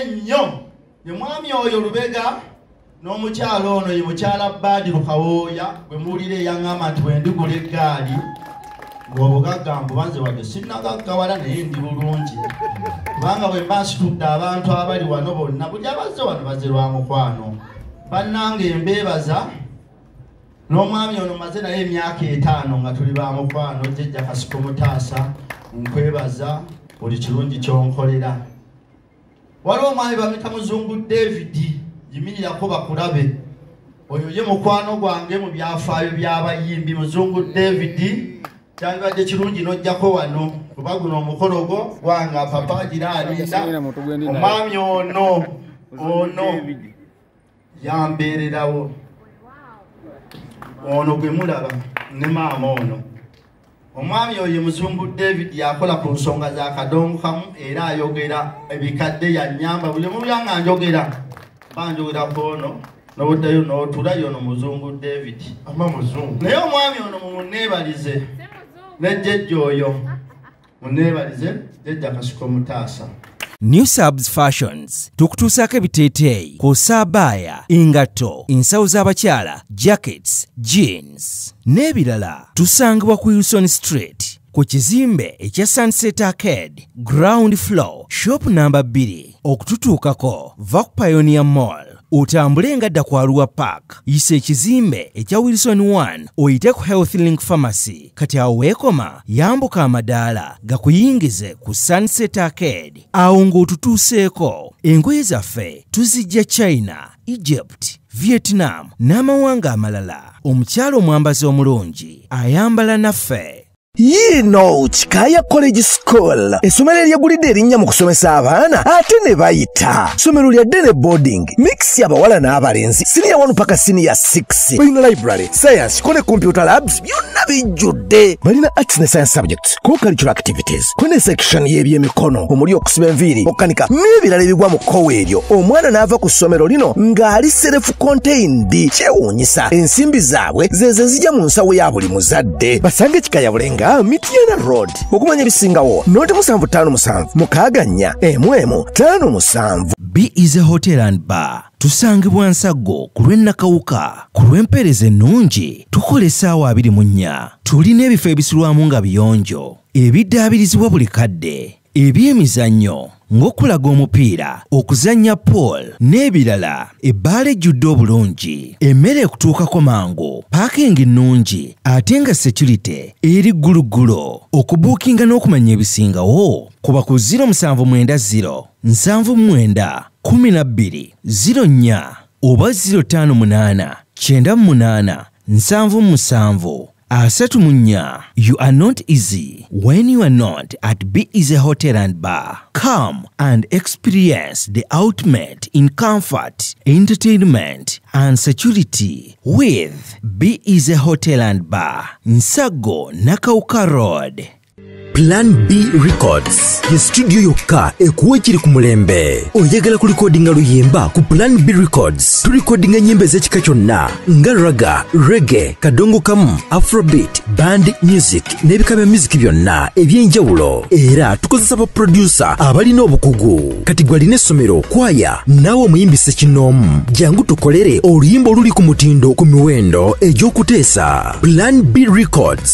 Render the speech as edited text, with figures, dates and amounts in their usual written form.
nnyo ye mwami oyo Lubega n'omukyalo ono ye mukyala Badiru Kawooya bwe muwulira eyaŋŋamba nti bwe ndigula eggaali ng'obugagga mbubanze wadde sinnagaggawala naye ndi bulungi kubanga bwe mba nsitudde abantu abali wano bonna buli abazze wano bazze lwa mukwano bannange mbeebaza n'omwami ono maze naye emyaka 5 nga tuli ba mukwano jjajja Kasiko Mutaasa nkwebaza buli kirungi kyonkolera. Waliwo omwami bamuyita Muzungu David yimirirako bakulabe oyo ye mukwano gwange mu byafaayo by'abayimbi. Muzungu David kyandibadde kirungi n'ojjako wano kuba guno omukolo gwo gwanga papa giraalinda omwami ono yambeererawo ono gwe mulaba ne maama ono. Omwami oyo Muzungu David yakola ku nsonga za kadongo kamu era ayogera ebikadde yannyamba buli mu byanga njogera banjogera kono n'obuddayo n'otulayo no Muzungu David ama muzungu naye omwami ono mumuneebalize nejjejja oyo muneebalize jjajja Kasiko Mutaasa. New Subs Fashions tukutuusaako ebiteeteeyi kw'ossa abaya, engatto, ensawo z'abakyala, jackets, jeans n'ebirala. Tusangibwa ku Wilson Street ku kizimbe ekya Sunset Arcade ground floor shop number 2. Okututuukako va ku Pioneer Mall otambule nga dda ku Arua Park yisa ekizimbe ekya Wilson 1 oyite ku Health Link Pharmacy. Kati awo weekoma yambuka amadaala gakuyingize ku Sunset Arcade. Awo ng'otutuuseeko engoye zaffe tuzijja China, Egypt, Vietnam n'amawanga amalala. Omukyala omwambazi omulungi ayambala naffe. Yino Chikaya College School essomero eryegulidde erinnya mu kusomesa abaana ate ne bayita ssomero lya Dene boarding mix y'abawala n'abalenzi senior 1 paka senior 6 balina library science kone computer labs byonna bijjudde balina arts ne science subjects co-curricular activities kone section y'ebyemikono omuli okusiba enviiri okukanika n'ebirala ebigwa mu kkowe eryo. Omwana n'ava ku ssomero lino ng'ali self contained kyewuunyisa ensimbi zaabwe zeze zijja mu nsawo ya buli muzadde. Basange Chikaya Bulenga Mityana Road okumanya ebisingawo noti 757 mukaganya emwemu 57. Be Easy Hotel and Bar tusangibwa Nsago ku lw'Ennakawuka ku lw'empeereza ennungi tukola essaawa 24. Tulina ebifo ebisulwamu nga biyonjo ebiddaabirizibwa buli kadde ebyemizannyo ng'okulaga omupiira, okuzannya pool n'ebirala. Ebbaala ejjudde obulungi, emmere ekutuukako mangu, paakingi nnungi ate nga security eri gguluggulo. Okubuukinga n'okumanya ebisingawo kuba ku 070 79 12 04 oba 058 98 77 34. You are not easy when you are not at Be Easy Hotel and Bar. Come and experience the ultimate in comfort, entertainment and security with Be Easy Hotel and Bar, Nsago, Nakauka Road. Plan B Records ye studio yokka ekuwa ekiri ku mulembe. Oyagala ku recordinga luyimba ku Plan B Records tulikodinga nyimba ez'ekika kyonna nga raga, reggae, kadongo kamu, afrobeat, band music n'ebika bya music byonna eby'enjawulo. Era tukozesa ba producer abalina obukugu. Kati gwalina essomero kwaya naawe omuyimbise kinoomu jangu tukolere oluyimba oluli ku mutindo ku miwendo egy'okuteesa. Plan B Records